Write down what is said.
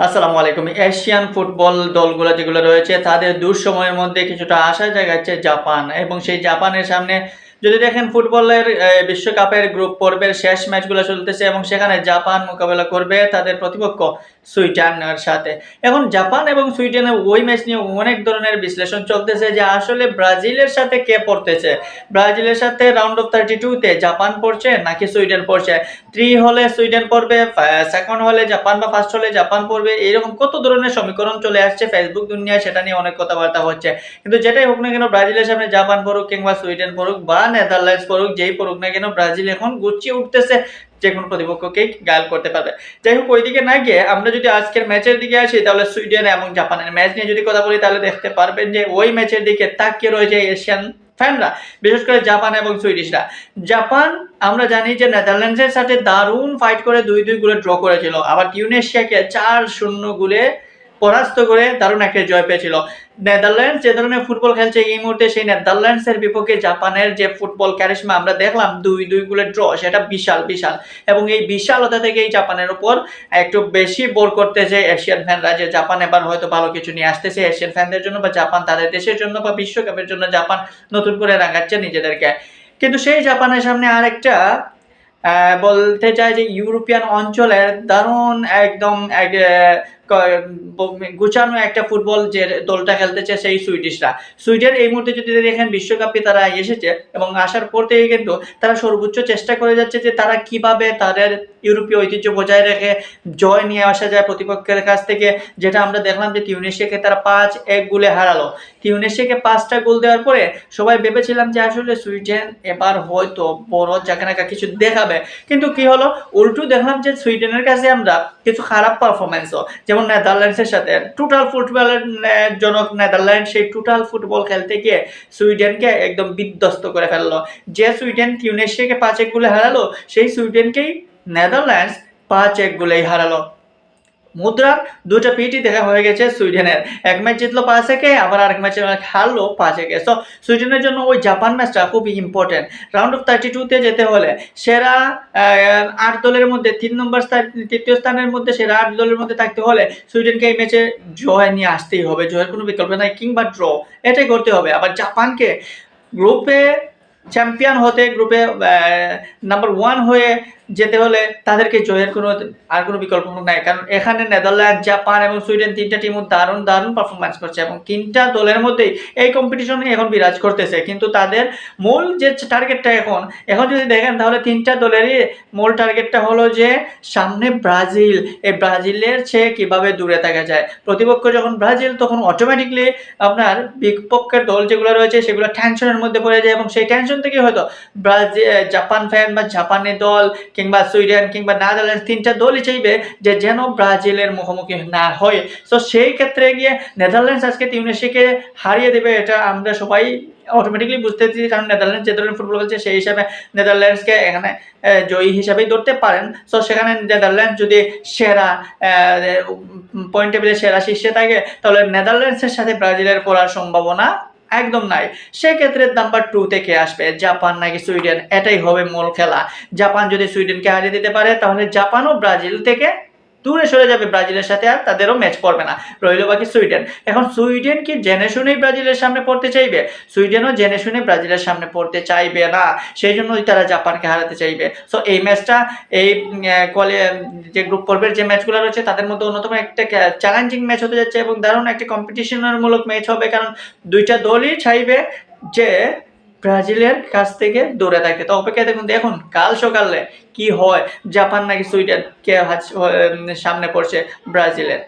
আসসালামু আলাইকুম। Asian football দলগুলো যেগুলো রয়েছে তাদের দুঃসময়ের মধ্যে কিছুটা আশা জাগাচ্ছে জাপান, এবং সেই জাপানের সামনে যদি দেখেন ফুটবলের বিশ্বকাপের গ্রুপ পর্বের শেষ ম্যাচগুলো চলতেছে এবং সেখানে জাপান মোকাবেলা করবে তাদের প্রতিপক্ষ সুইডেনের সাথে। এখন জাপান এবং সুইডেনের ওই ম্যাচ নিয়ে অনেক ধরনের বিশ্লেষণ চলতেছে যে আসলে ব্রাজিলের সাথে কে পড়তেছে, ব্রাজিলের সাথে রাউন্ড অফ 32-তে জাপান পড়ছে নাকি সুইডেন পড়ছে, 3 হলে সুইডেন পড়বে, সেকেন্ড হলে জাপান বা ফার্স্ট হলে জাপান পড়বে, এরকম কত ধরনের সমীকরণ চলে আসছে ফেসবুক দুনিয়ায়, সেটা নিয়ে অনেক কথাবার্তা হচ্ছে। কিন্তু যেটাই হোক না কেন, ব্রাজিলের সামনে জাপান পড়ুক কিংবা সুইডেন পড়ুক বা নেদারল্যান্ডস পড়ুক, যেই পড়ুক না কেন, ব্রাজিল এখন গুছিয়ে উঠতেছে, যে কোনো প্রতিপক্ষকেই গায়েল করতে পারবে। যাই হোক, ওইদিকে না গিয়ে আমরা যদি আজকের ম্যাচের দিকে আসি, তাহলে সুইডেন এবং জাপানের ম্যাচ নিয়ে যদি কথা বলি, তাহলে দেখতে পারবেন যে ওই ম্যাচের দিকে তাকিয়ে রয়েছে এশিয়ান ফ্যানরা, বিশেষ করে জাপান এবং সুইডিশরা। জাপান আমরা জানি যে নেদারল্যান্ডসের সাথে দারুণ ফাইট করে 2-2 গোলে ড্র করেছিল, আবার টিউনেশিয়াকে 4-0 গোলে পরাস্ত করে দারুণ একটা জয় পেয়েছিল। নেদারল্যান্ডস যে ধরনের ফুটবল খেলছে এই মুহূর্তে, সেই নেদারল্যান্ডসের বিপক্ষে জাপানের যে ফুটবল ক্যারিশমা আমরা দেখলাম 2-2 গোলে ড্র, সেটা বিশাল বিশাল। এবং এই বিশালতা থেকে এই জাপানের উপর একটু বেশি বোর করতেছে এশিয়ান ফ্যানরা, যে জাপান এবার হয়তো ভালো কিছু নিয়ে আসতেছে এশিয়ান ফ্যানদের জন্য, বা জাপান তাদের দেশের জন্য, বা বিশ্বকাপের জন্য জাপান নতুন করে রাঙাচ্ছে নিজেদেরকে। কিন্তু সেই জাপানের সামনে আরেকটা বলতে চাই যে ইউরোপিয়ান অঞ্চলের দারুণ একদম গুছানো একটা ফুটবল যে দলটা খেলতেছে সেই সুইডিশরা। সুইডেন এই মুহূর্তে যদি দেখেন বিশ্বকাপে তারা এসেছে, এবং আসার পর থেকে কিন্তু তারা সর্বোচ্চ চেষ্টা করে যাচ্ছে যে তারা কিভাবে তাদের ইউরোপীয় ঐতিহ্য বজায় রেখে জয় নিয়ে আসা যায় প্রতিপক্ষের কাছ থেকে। যেটা আমরা দেখলাম যে টিউনিশিয়াকে তারা 5-1 গোলে হারালো। টিউনিশিয়াকে 5টা গোল দেওয়ার পরে সবাই ভেবেছিলাম যে আসলে সুইডেন এবার হয়তো বড় জায়গা কিছু দেখাবে, কিন্তু কি হলো, উল্টো দেখলাম যে সুইডেনের কাছে আমরা কিছু খারাপ পারফরমেন্সও, যেমন নেদারল্যান্ডসের সাথে টোটাল ফুটবলের জনক নেদারল্যান্ড, সেই টোটাল ফুটবল খেলতে গিয়ে সুইডেনকে একদম বিধ্বস্ত করে ফেললো। যে সুইডেন টিউনেশিয়াকে 5-1 গোলে হারালো, সেই সুইডেনকেই নেদারল্যান্ডস 5-1 গোলেই হারালো। মুদ্রার দুটো পিটি দেখা হয়ে গেছে সুইডেনের, এক ম্যাচ জিতলো 5-1, আবার আরেক ম্যাচে হারলো 5-1। সো সুইডেনের জন্য ওই জাপান ম্যাচটা খুবই ইম্পর্টেন্ট। রাউন্ড অফ 32-তে যেতে হলে সেরা 8 দলের মধ্যে তৃতীয় স্থানের মধ্যে সেরা 8 দলের মধ্যে থাকতে হলে সুইডেনকে এই ম্যাচে জয় নিয়ে আসতেই হবে, জয়ের কোনো বিকল্প নাই, কিংবা ড্র, এটাই করতে হবে। আবার জাপানকে গ্রুপে চ্যাম্পিয়ন হতে, গ্রুপে নাম্বার 1 হয়ে যেতে হলে তাদেরকে জয়ের কোনো বিকল্প নাই, কারণ এখানে নেদারল্যান্ড, জাপান এবং সুইডেন তিনটা টিমও দারুণ দারুণ পারফরমেন্স করছে, এবং তিনটা দলের মধ্যেই এই কম্পিটিশনে এখন বিরাজ করতেছে। কিন্তু তাদের মূল যে টার্গেটটা এখন যদি দেখেন, তাহলে তিনটা দলেরই মূল টার্গেটটা হলো যে সামনে ব্রাজিল, এই ব্রাজিলের চেয়ে কিভাবে দূরে থাকা যায়। প্রতিপক্ষ যখন ব্রাজিল, তখন অটোমেটিকলি আপনার বিপক্ষের দল যেগুলো রয়েছে সেগুলো টেনশনের মধ্যে পড়ে যায়, এবং সেই টেনশন থেকে হয়তো জাপান ফ্যান বা জাপানি দল কিংবা সুইডেন কিংবা নেদারল্যান্ডস তিনটা দলই চাইবে যে যেন ব্রাজিলের মুখোমুখি না হয়। সো সেই ক্ষেত্রে গিয়ে নেদারল্যান্ডস আজকে টিউনিশিয়াকে হারিয়ে দেবে, এটা আমরা সবাই অটোমেটিকলি বুঝতেছি, কারণ নেদারল্যান্ডস যে ধরনের ফুটবল খেলছে সেই হিসাবে নেদারল্যান্ডসকে এখানে জয়ী হিসাবেই ধরতে পারেন। সো সেখানে নেদারল্যান্ডস যদি সেরা পয়েন্ট টেবিলে সেরা শীর্ষে থাকে, তাহলে নেদারল্যান্ডসের সাথে ব্রাজিলের পড়ার সম্ভাবনা একদম নাই। সেক্ষেত্রে নাম্বার 2 থেকে আসবে জাপান নাকি সুইডেন, এটাই হবে মূল খেলা। জাপান যদি সুইডেনকে হারিয়ে দিতে পারে, তাহলে জাপানও ব্রাজিল থেকে দূরে সরে যাবে, ব্রাজিলের সাথে আর তাদেরও ম্যাচ পড়বে না, রইল বাকি সুইডেন। এখন সুইডেন কি জেনে শুনেই ব্রাজিলের সামনে পড়তে চাইবে? সুইডেনও জেনে শুনে ব্রাজিলের সামনে পড়তে চাইবে না, সেই জন্যই তারা জাপানকে হারাতে চাইবে। সো এই ম্যাচটা, এই যে গ্রুপ পর্বের যে ম্যাচগুলো রয়েছে তাদের মধ্যে অন্যতম একটা চ্যালেঞ্জিং ম্যাচ হতে যাচ্ছে, এবং দারুণ একটি কম্পিটিশনমূলক ম্যাচ হবে, কারণ দুইটা দলই চাইবে যে ব্রাজিলের কাছ থেকে দূরে থাকতে। তো অপেক্ষায় দেখুন কাল সকালে কি হয়, জাপান নাকি সুইডেন কে সামনে পড়ছে ব্রাজিলের।